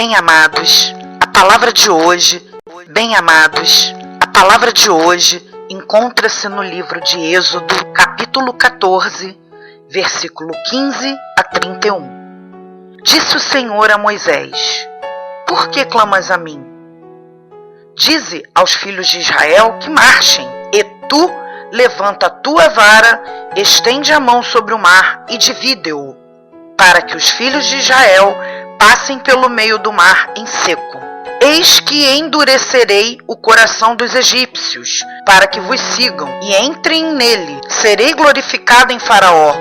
Bem amados, a palavra de hoje encontra-se no livro de Êxodo, capítulo 14, versículo 15 a 31. Disse o Senhor a Moisés: Por que clamas a mim? Dize aos filhos de Israel que marchem, e tu levanta a tua vara, estende a mão sobre o mar e divide-o, para que os filhos de Israel passem pelo meio do mar em seco. Eis que endurecerei o coração dos egípcios, para que vos sigam e entrem nele. Serei glorificado em Faraó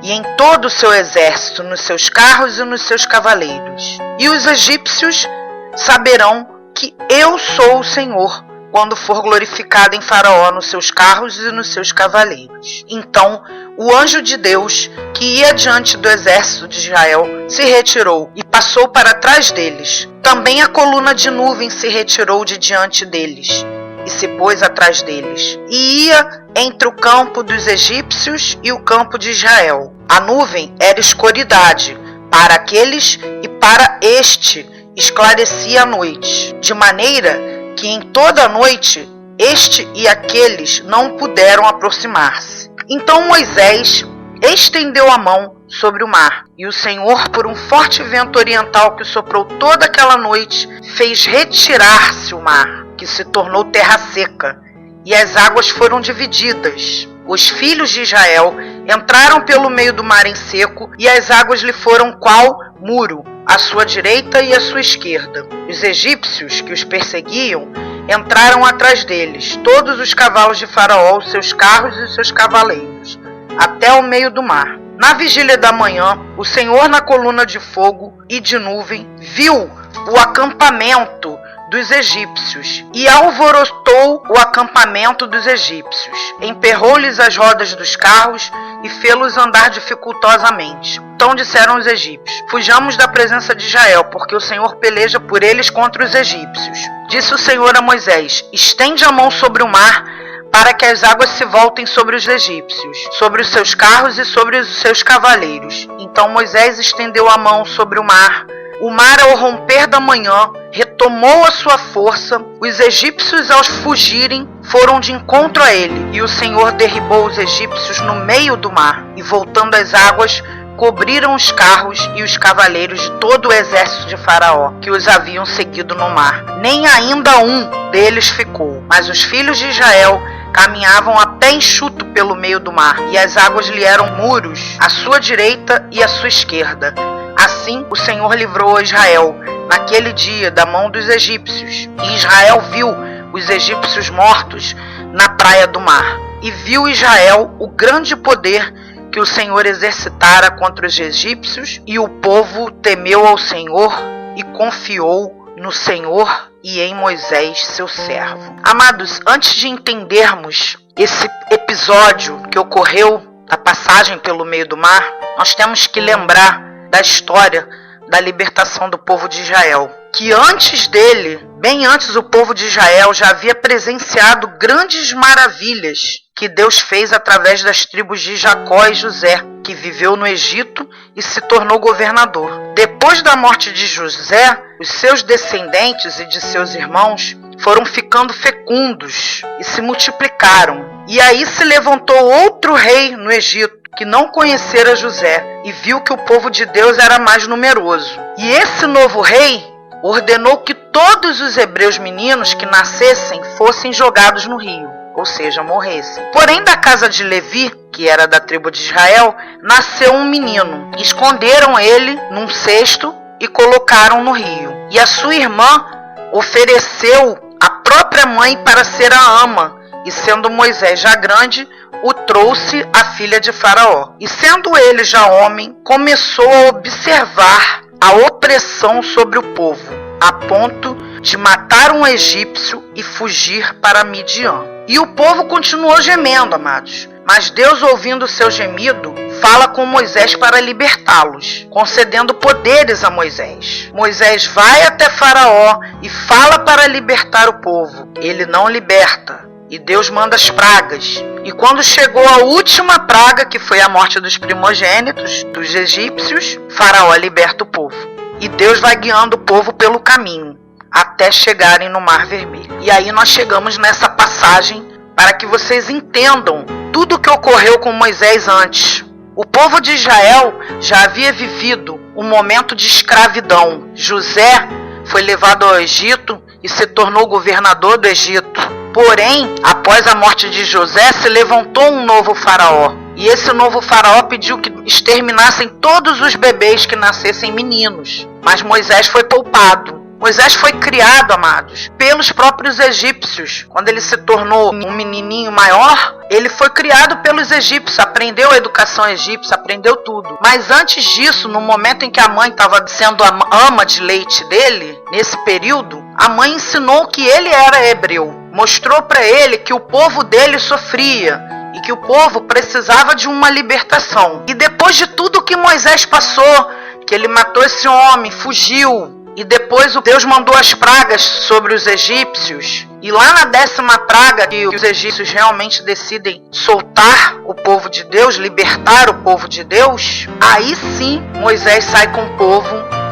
e em todo o seu exército, nos seus carros e nos seus cavaleiros. E os egípcios saberão que eu sou o Senhor, quando for glorificado em Faraó nos seus carros e nos seus cavaleiros. Então o anjo de Deus, que ia diante do exército de Israel, se retirou e passou para trás deles. Também a coluna de nuvem se retirou de diante deles e se pôs atrás deles, e ia entre o campo dos egípcios e o campo de Israel. A nuvem era escuridade para aqueles e para este esclarecia a noite, de maneira que em toda a noite este e aqueles não puderam aproximar-se. Então Moisés estendeu a mão sobre o mar, e o Senhor, por um forte vento oriental que soprou toda aquela noite, fez retirar-se o mar, que se tornou terra seca, e as águas foram divididas. Os filhos de Israel entraram pelo meio do mar em seco, e as águas lhe foram qual muro, à sua direita e à sua esquerda. Os egípcios que os perseguiam entraram atrás deles, todos os cavalos de Faraó, os seus carros e os seus cavaleiros, até o meio do mar. Na vigília da manhã, o Senhor, na coluna de fogo e de nuvem, viu o acampamento dos egípcios e alvorotou o acampamento dos egípcios. Emperrou-lhes as rodas dos carros e fê-los andar dificultosamente. Então disseram os egípcios: Fujamos da presença de Israel, porque o Senhor peleja por eles contra os egípcios. Disse o Senhor a Moisés: Estende a mão sobre o mar, para que as águas se voltem sobre os egípcios, sobre os seus carros e sobre os seus cavaleiros. Então Moisés estendeu a mão sobre o mar. O mar, ao romper da manhã, retomou a sua força. Os egípcios, ao fugirem, foram de encontro a ele, e o Senhor derribou os egípcios no meio do mar, e voltando as águas, cobriram os carros e os cavaleiros de todo o exército de Faraó, que os haviam seguido no mar. Nem ainda um deles ficou, mas os filhos de Israel caminhavam a pé enxuto pelo meio do mar, e as águas lhe eram muros à sua direita e à sua esquerda. Assim o Senhor livrou a Israel naquele dia da mão dos egípcios. E Israel viu os egípcios mortos na praia do mar. E viu Israel o grande poder que o Senhor exercitara contra os egípcios, e o povo temeu ao Senhor e confiou no Senhor e em Moisés, seu servo. Amados, antes de entendermos esse episódio que ocorreu da passagem pelo meio do mar, nós temos que lembrar da história da libertação do povo de Israel, que antes dele, bem antes, o povo de Israel já havia presenciado grandes maravilhas que Deus fez através das tribos de Jacó e José, que viveu no Egito e se tornou governador. Depois da morte de José, os seus descendentes e de seus irmãos foram ficando fecundos e se multiplicaram. E aí se levantou outro rei no Egito, que não conhecera José, e viu que o povo de Deus era mais numeroso. E esse novo rei ordenou que todos os hebreus meninos que nascessem fossem jogados no rio, ou seja, morressem. Porém, da casa de Levi, que era da tribo de Israel, nasceu um menino. Esconderam ele num cesto e colocaram no rio. E a sua irmã ofereceu a própria mãe para ser a ama, e sendo Moisés já grande, o trouxe à filha de Faraó. E sendo ele já homem, começou a observar a opressão sobre o povo, a ponto de matar um egípcio e fugir para Midian. E o povo continuou gemendo, amados. Mas Deus, ouvindo o seu gemido, fala com Moisés para libertá-los, concedendo poderes a Moisés. Moisés vai até Faraó e fala para libertar o povo. Ele não liberta. E Deus manda as pragas. E quando chegou a última praga, que foi a morte dos primogênitos dos egípcios, Faraó liberta o povo. e Deus vai guiando o povo pelo caminho, até chegarem no Mar Vermelho. E aí nós chegamos nessa passagem para que vocês entendam tudo o que ocorreu com Moisés antes. O povo de Israel já havia vivido um momento de escravidão. José foi levado ao Egito e se tornou governador do Egito. Porém, após a morte de José, se levantou um novo faraó. E esse novo faraó pediu que exterminassem todos os bebês que nascessem meninos. Mas Moisés foi poupado. Moisés foi criado, amados, pelos próprios egípcios. Quando ele se tornou um menininho maior, ele foi criado pelos egípcios, aprendeu a educação egípcia, aprendeu tudo. Mas antes disso, no momento em que a mãe estava sendo a ama de leite dele, nesse período, a mãe ensinou que ele era hebreu. Mostrou para ele que o povo dele sofria e que o povo precisava de uma libertação. E depois de tudo que Moisés passou, que ele matou esse homem, fugiu, e depois Deus mandou as pragas sobre os egípcios. E lá na 10ª praga, que os egípcios realmente decidem soltar o povo de Deus, libertar o povo de Deus, aí sim Moisés sai com o povo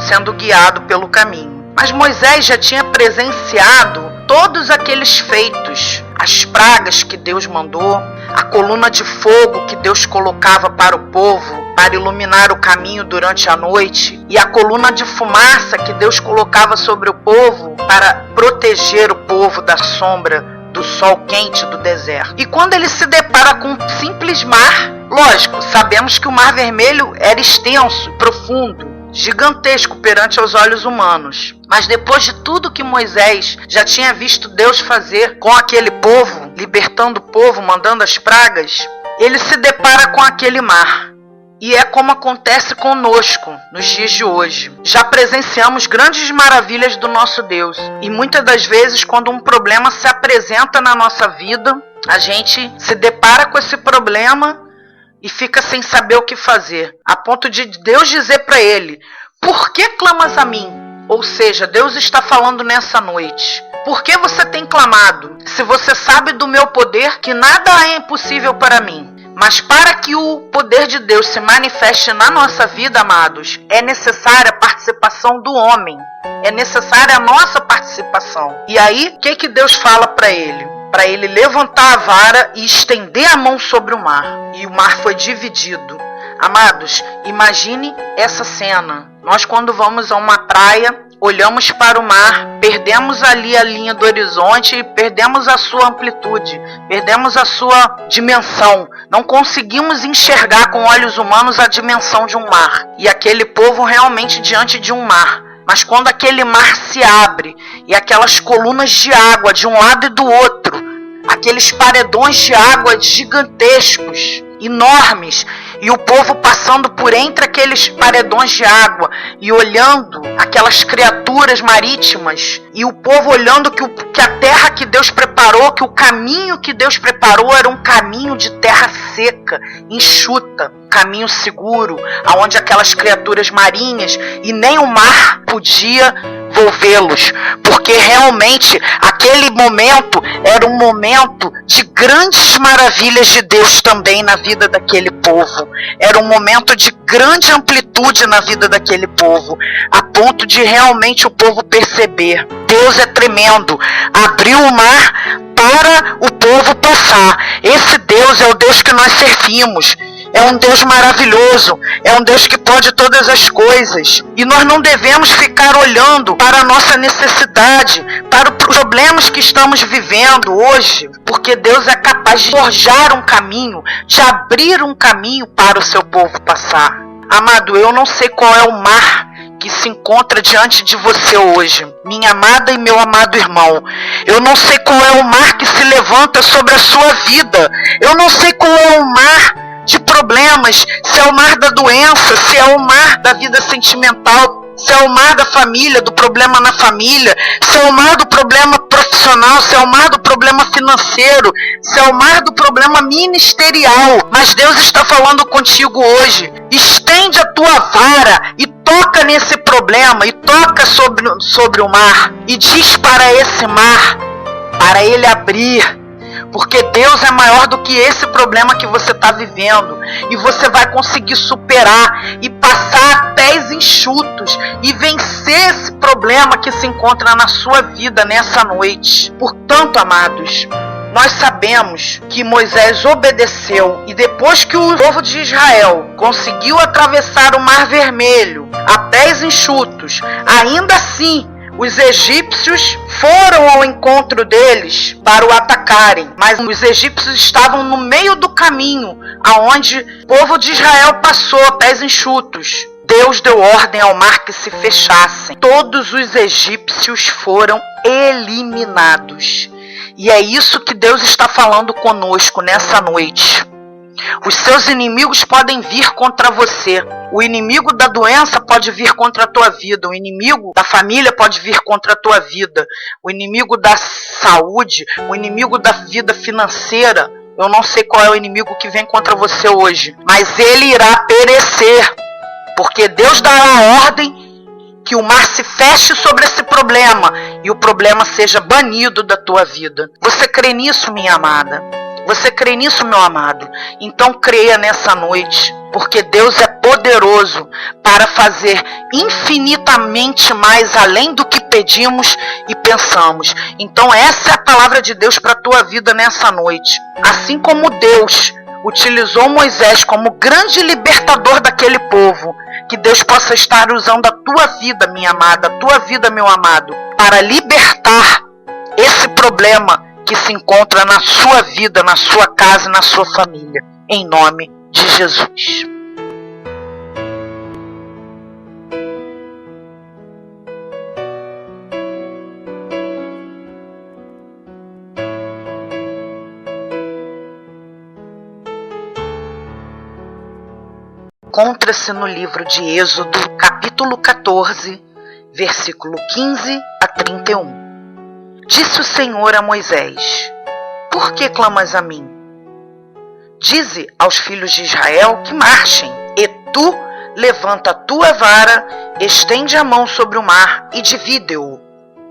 sendo guiado pelo caminho. Mas Moisés já tinha presenciado todos aqueles feitos, as pragas que Deus mandou, a coluna de fogo que Deus colocava para o povo, para iluminar o caminho durante a noite, e a coluna de fumaça que Deus colocava sobre o povo para proteger o povo da sombra do sol quente do deserto. E quando ele se depara com um simples mar, lógico, sabemos que o Mar Vermelho era extenso, profundo, gigantesco perante aos olhos humanos. Mas depois de tudo que Moisés já tinha visto Deus fazer com aquele povo, libertando o povo, mandando as pragas, ele se depara com aquele mar. E é como acontece conosco nos dias de hoje. Já presenciamos grandes maravilhas do nosso Deus. E muitas das vezes, quando um problema se apresenta na nossa vida, a gente se depara com esse problema e fica sem saber o que fazer. A ponto de Deus dizer para ele: por que clamas a mim? Ou seja, Deus está falando nessa noite: por que você tem clamado? Se você sabe do meu poder, que nada é impossível para mim. Mas para que o poder de Deus se manifeste na nossa vida, amados, é necessária a participação do homem. É necessária a nossa participação. E aí, o que Deus fala para ele? Para ele levantar a vara e estender a mão sobre o mar. E o mar foi dividido. Amados, imagine essa cena. Nós, quando vamos a uma praia, olhamos para o mar, perdemos ali a linha do horizonte e perdemos a sua amplitude, perdemos a sua dimensão. Não conseguimos enxergar com olhos humanos a dimensão de um mar. E aquele povo realmente diante de um mar. Mas quando aquele mar se abre e aquelas colunas de água de um lado e do outro, aqueles paredões de água gigantescos, enormes, e o povo passando por entre aqueles paredões de água e olhando aquelas criaturas marítimas, e o povo olhando que a terra que Deus preparou, que o caminho que Deus preparou era um caminho de terra seca, enxuta, caminho seguro, aonde aquelas criaturas marinhas e nem o mar podia envolvê-los, porque realmente aquele momento era um momento de grandes maravilhas de Deus também na vida daquele povo. Era um momento de grande amplitude na vida daquele povo, a ponto de realmente o povo perceber: Deus é tremendo, abriu o mar para o povo passar. Esse Deus é o Deus que nós servimos. É um Deus maravilhoso, é um Deus que pode todas as coisas. E nós não devemos ficar olhando para a nossa necessidade, para os problemas que estamos vivendo hoje, porque Deus é capaz de forjar um caminho, de abrir um caminho para o seu povo passar. Amado, eu não sei qual é o mar que se encontra diante de você hoje, minha amada e meu amado irmão. Eu não sei qual é o mar que se levanta sobre a sua vida. Eu não sei qual é o mar de problemas, se é o mar da doença, se é o mar da vida sentimental, se é o mar da família, do problema na família, se é o mar do problema profissional, se é o mar do problema financeiro, se é o mar do problema ministerial. Mas Deus está falando contigo hoje: estende a tua vara e toca nesse problema, e toca sobre o mar, e diz para esse mar, para ele abrir. Porque Deus é maior do que esse problema que você está vivendo. E você vai conseguir superar. E passar a pés enxutos e vencer esse problema que se encontra na sua vida nessa noite. Portanto, amados, nós sabemos que Moisés obedeceu e depois que o povo de Israel conseguiu atravessar o Mar Vermelho a pés enxutos, ainda assim os egípcios foram ao encontro deles para o atacarem, mas os egípcios estavam no meio do caminho aonde o povo de Israel passou a pés enxutos. Deus deu ordem ao mar que se fechassem. Todos os egípcios foram eliminados. E é isso que Deus está falando conosco nessa noite. Os seus inimigos podem vir contra você. O inimigo da doença pode vir contra a tua vida. O inimigo da família pode vir contra a tua vida. O inimigo da saúde, o inimigo da vida financeira. Eu não sei qual é o inimigo que vem contra você hoje, mas ele irá perecer. Porque Deus dará a ordem que o mar se feche sobre esse problema e o problema seja banido da tua vida. Você crê nisso, minha amada? Você crê nisso, meu amado? Então creia nessa noite, porque Deus é poderoso para fazer infinitamente mais além do que pedimos e pensamos. Então essa é a palavra de Deus para a tua vida nessa noite. Assim como Deus utilizou Moisés como grande libertador daquele povo, que Deus possa estar usando a tua vida, minha amada, a tua vida, meu amado, para libertar esse problema que se encontra na sua vida, na sua casa e na sua família, em nome de Jesus. Encontra-se no livro de Êxodo, capítulo 14, versículo 15 a 31. Disse o Senhor a Moisés: Por que clamas a mim? Dize aos filhos de Israel que marchem, e tu levanta a tua vara, estende a mão sobre o mar e divide-o,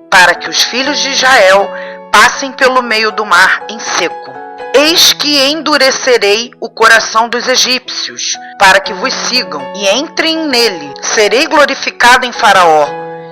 para que os filhos de Israel passem pelo meio do mar em seco. Eis que endurecerei o coração dos egípcios, para que vos sigam e entrem nele. Serei glorificado em Faraó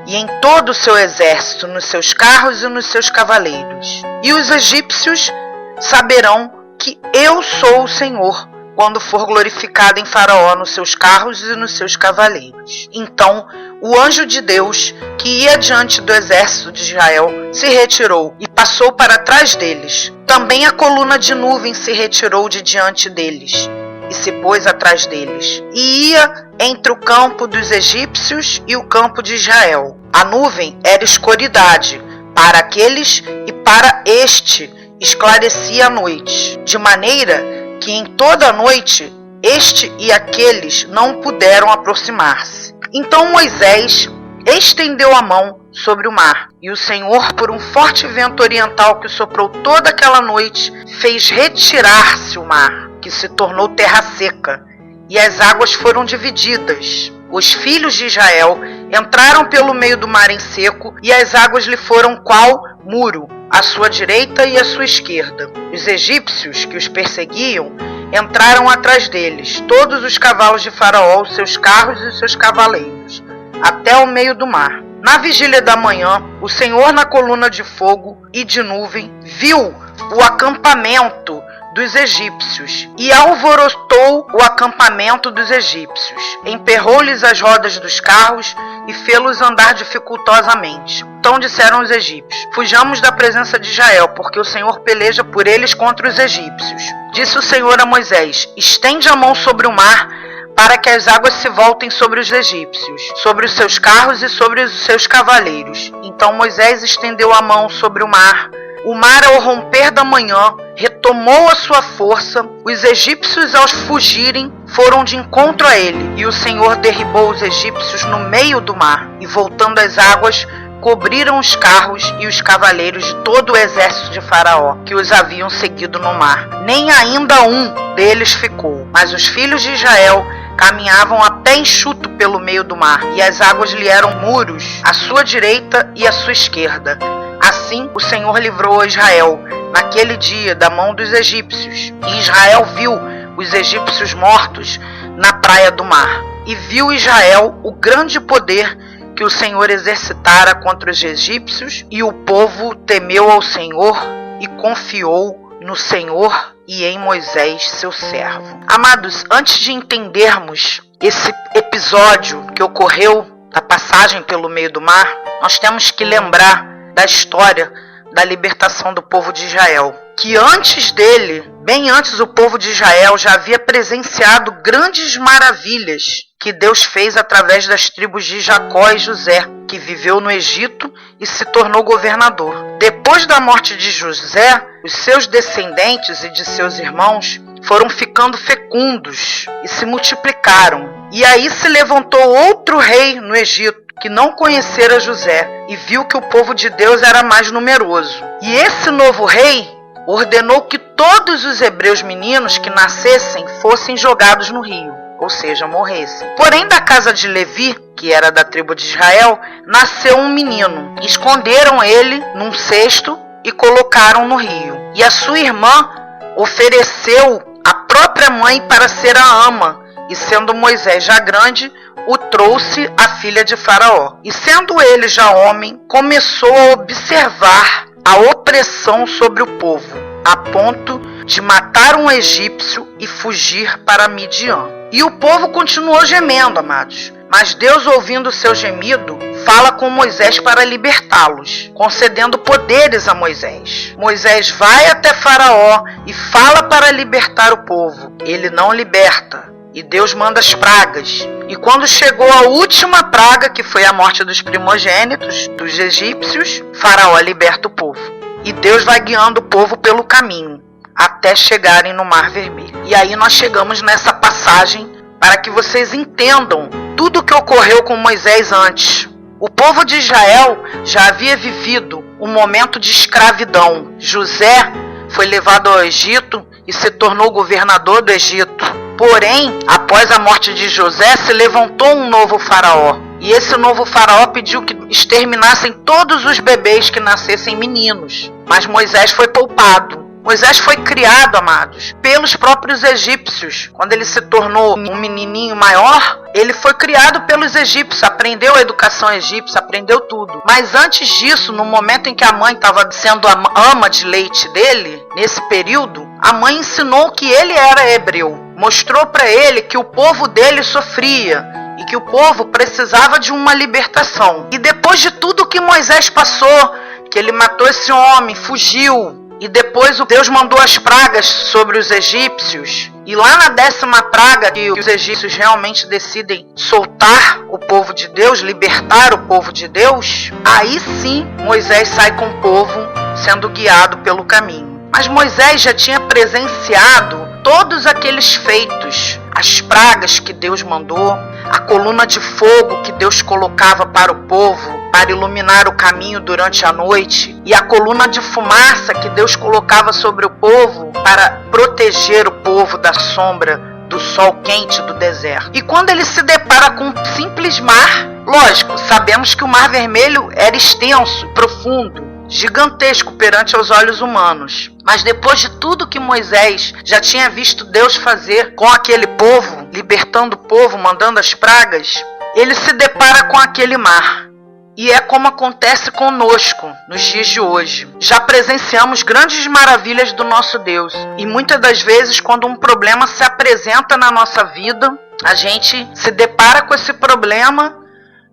e em todo o seu exército, nos seus carros e nos seus cavaleiros. E os egípcios saberão que eu sou o Senhor, quando for glorificado em Faraó nos seus carros e nos seus cavaleiros. Então o anjo de Deus, que ia diante do exército de Israel, se retirou e passou para trás deles. Também a coluna de nuvem se retirou de diante deles e se pôs atrás deles, e ia entre o campo dos egípcios e o campo de Israel. A nuvem era escuridade para aqueles e para este esclarecia a noite, de maneira que em toda a noite este e aqueles não puderam aproximar-se. Então Moisés estendeu a mão sobre o mar, e o Senhor, por um forte vento oriental que soprou toda aquela noite, fez retirar-se o mar, que se tornou terra seca, e as águas foram divididas. Os filhos de Israel entraram pelo meio do mar em seco, e as águas lhe foram qual muro, à sua direita e à sua esquerda. Os egípcios que os perseguiam entraram atrás deles, todos os cavalos de Faraó, os seus carros e os seus cavaleiros, até o meio do mar. Na vigília da manhã, o Senhor, na coluna de fogo e de nuvem, viu o acampamento dos egípcios e alvorotou o acampamento dos egípcios. Emperrou-lhes as rodas dos carros e fê-los andar dificultosamente. Então disseram os egípcios: Fujamos da presença de Israel, porque o Senhor peleja por eles contra os egípcios. Disse o Senhor a Moisés: Estende a mão sobre o mar, para que as águas se voltem sobre os egípcios, sobre os seus carros e sobre os seus cavaleiros. Então Moisés estendeu a mão sobre o mar. O mar, ao romper da manhã, retomou a sua força. Os egípcios, ao fugirem, foram de encontro a ele. E o Senhor derribou os egípcios no meio do mar. E voltando as águas, cobriram os carros e os cavaleiros de todo o exército de Faraó, que os haviam seguido no mar. Nem ainda um deles ficou. Mas os filhos de Israel caminhavam a pé enxuto pelo meio do mar, e as águas lhe eram muros à sua direita e à sua esquerda. Assim o Senhor livrou Israel naquele dia da mão dos egípcios, e Israel viu os egípcios mortos na praia do mar. e viu Israel o grande poder que o Senhor exercitara contra os egípcios, e o povo temeu ao Senhor e confiou no Senhor e em Moisés, seu servo. Amados, antes de entendermos esse episódio que ocorreu da passagem pelo meio do mar, nós temos que lembrar da história da libertação do povo de Israel, que antes dele, bem antes, o povo de Israel já havia presenciado grandes maravilhas que Deus fez através das tribos de Jacó e José, que viveu no Egito e se tornou governador. Depois da morte de José, os seus descendentes e de seus irmãos foram ficando fecundos e se multiplicaram. E aí se levantou outro rei no Egito, que não conhecera José, e viu que o povo de Deus era mais numeroso. E esse novo rei ordenou que todos os hebreus meninos que nascessem fossem jogados no rio, ou seja, morressem. Porém, da casa de Levi, que era da tribo de Israel, nasceu um menino. Esconderam ele num cesto e colocaram no rio. E a sua irmã ofereceu a própria mãe para ser a ama, e sendo Moisés já grande, o trouxe à filha de Faraó. E sendo ele já homem, começou a observar a opressão sobre o povo, a ponto de matar um egípcio e fugir para Midian. E o povo continuou gemendo, amados. Mas Deus, ouvindo o seu gemido, fala com Moisés para libertá-los, concedendo poderes a Moisés. Moisés vai até Faraó e fala para libertar o povo. Ele não liberta. E Deus manda as pragas. E quando chegou a última praga, que foi a morte dos primogênitos, dos egípcios, Faraó liberta o povo. E Deus vai guiando o povo pelo caminho, até chegarem no Mar Vermelho. E aí nós chegamos nessa passagem para que vocês entendam tudo o que ocorreu com Moisés antes. O povo de Israel já havia vivido um momento de escravidão. José foi levado ao Egito e se tornou governador do Egito. Porém, após a morte de José, se levantou um novo faraó. E esse novo faraó pediu que exterminassem todos os bebês que nascessem meninos. Mas Moisés foi poupado. Moisés foi criado, amados, pelos próprios egípcios. Quando ele se tornou um menininho maior, ele foi criado pelos egípcios, aprendeu a educação egípcia, aprendeu tudo. Mas antes disso, no momento em que a mãe estava sendo a ama de leite dele, nesse período, a mãe ensinou que ele era hebreu. Mostrou para ele que o povo dele sofria e que o povo precisava de uma libertação. E depois de tudo que Moisés passou, que ele matou esse homem, fugiu, e depois Deus mandou as pragas sobre os egípcios. E lá na 10ª praga, que os egípcios realmente decidem soltar o povo de Deus, libertar o povo de Deus, aí sim Moisés sai com o povo sendo guiado pelo caminho. Mas Moisés já tinha presenciado todos aqueles feitos, as pragas que Deus mandou, a coluna de fogo que Deus colocava para o povo, para iluminar o caminho durante a noite, e a coluna de fumaça que Deus colocava sobre o povo para proteger o povo da sombra do sol quente do deserto. E quando ele se depara com um simples mar, lógico, sabemos que o Mar Vermelho era extenso, profundo, gigantesco perante aos olhos humanos. Mas depois de tudo que Moisés já tinha visto Deus fazer com aquele povo, libertando o povo, mandando as pragas, ele se depara com aquele mar. E é como acontece conosco nos dias de hoje. Já presenciamos grandes maravilhas do nosso Deus. E muitas das vezes, quando um problema se apresenta na nossa vida, a gente se depara com esse problema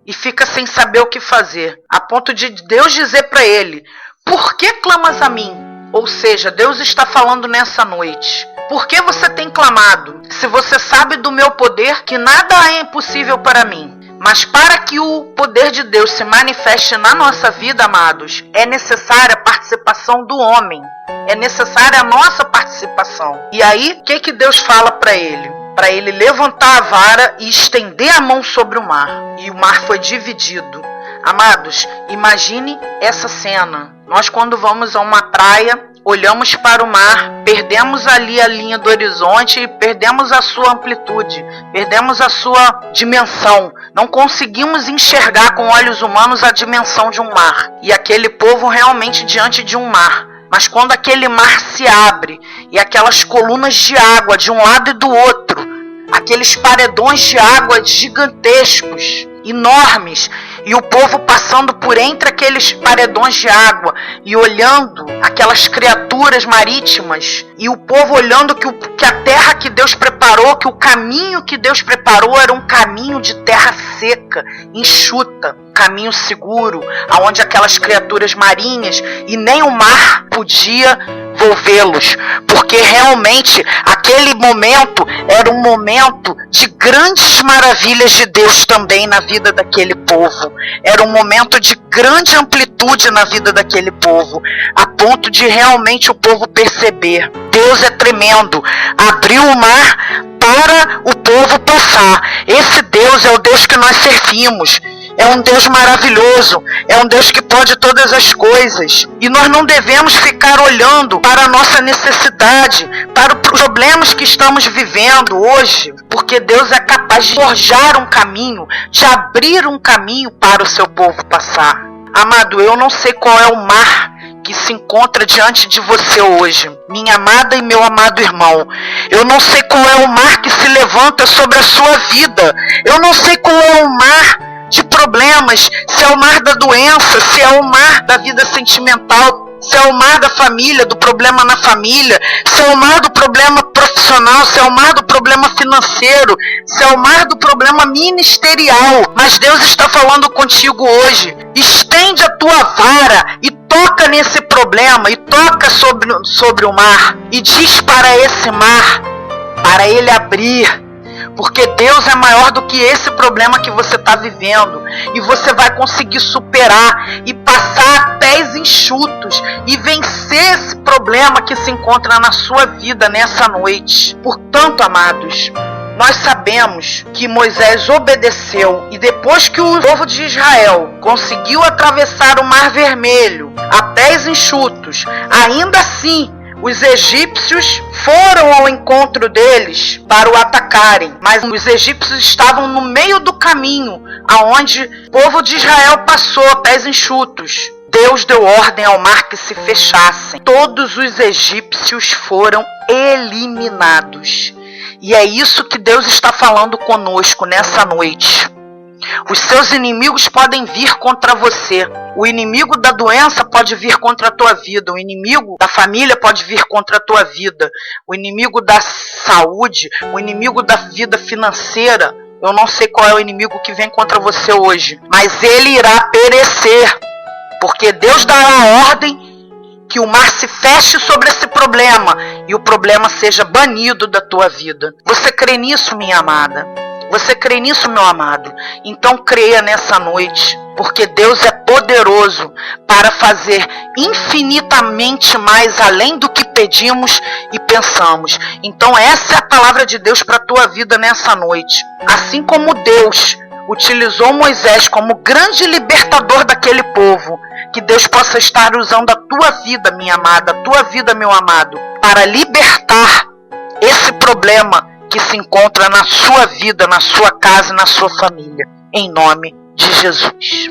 e fica sem saber o que fazer, a ponto de Deus dizer para ele: por que clamas a mim? Ou seja, Deus está falando nessa noite: por que você tem clamado? Se você sabe do meu poder, que nada é impossível para mim. Mas para que o poder de Deus se manifeste na nossa vida, amados, é necessária a participação do homem. É necessária a nossa participação. E aí, o que Deus fala para ele? Para ele levantar a vara e estender a mão sobre o mar. E o mar foi dividido. Amados, imagine essa cena. Nós, quando vamos a uma praia, olhamos para o mar, perdemos ali a linha do horizonte e perdemos a sua amplitude, perdemos a sua dimensão. Não conseguimos enxergar com olhos humanos a dimensão de um mar. E aquele povo realmente diante de um mar. Mas quando aquele mar se abre e aquelas colunas de água de um lado e do outro, aqueles paredões de água gigantescos, enormes, e o povo passando por entre aqueles paredões de água e olhando aquelas criaturas marítimas, e o povo olhando que a terra que Deus preparou, que o caminho que Deus preparou era um caminho de terra seca, enxuta, caminho seguro, aonde aquelas criaturas marinhas e nem o mar podia envolvê-los, porque realmente aquele momento era um momento de grandes maravilhas de Deus também na vida daquele povo. Era um momento de grande amplitude na vida daquele povo, a ponto de realmente o povo perceber: Deus é tremendo, abriu o mar para o povo passar. Esse Deus é o Deus que nós servimos. É um Deus maravilhoso, é um Deus que pode todas as coisas. E nós não devemos ficar olhando para a nossa necessidade, para os problemas que estamos vivendo hoje, porque Deus é capaz de forjar um caminho, de abrir um caminho para o seu povo passar. Amado, eu não sei qual é o mar que se encontra diante de você hoje, minha amada e meu amado irmão. Eu não sei qual é o mar que se levanta sobre a sua vida. Eu não sei qual é o mar de problemas, se é o mar da doença, se é o mar da vida sentimental, se é o mar da família, do problema na família, se é o mar do problema profissional, se é o mar do problema financeiro, se é o mar do problema ministerial. Mas Deus está falando contigo hoje. Estende a tua vara e toca nesse problema, e toca sobre o mar, e diz para esse mar, para ele abrir. Porque Deus é maior do que esse problema que você está vivendo. E você vai conseguir superar e passar a pés enxutos e vencer esse problema que se encontra na sua vida nessa noite. Portanto, amados, nós sabemos que Moisés obedeceu, e depois que o povo de Israel conseguiu atravessar o Mar Vermelho a pés enxutos, ainda assim os egípcios foram ao encontro deles para o atacarem, mas os egípcios estavam no meio do caminho aonde o povo de Israel passou a pés enxutos. Deus deu ordem ao mar que se fechassem. Todos os egípcios foram eliminados. E é isso que Deus está falando conosco nessa noite. Os seus inimigos podem vir contra você. O inimigo da doença pode vir contra a tua vida. O inimigo da família pode vir contra a tua vida. O inimigo da saúde, o inimigo da vida financeira. Eu não sei qual é o inimigo que vem contra você hoje, mas ele irá perecer, porque Deus dará a ordem que o mar se feche sobre esse problema e o problema seja banido da tua vida. Você crê nisso, minha amada? Você crê nisso, meu amado? Então creia nessa noite, porque Deus é poderoso para fazer infinitamente mais além do que pedimos e pensamos. Então essa é a palavra de Deus para a tua vida nessa noite. Assim como Deus utilizou Moisés como grande libertador daquele povo, que Deus possa estar usando a tua vida, minha amada, a tua vida, meu amado, para libertar esse problema que se encontra na sua vida, na sua casa e na sua família, em nome de Jesus.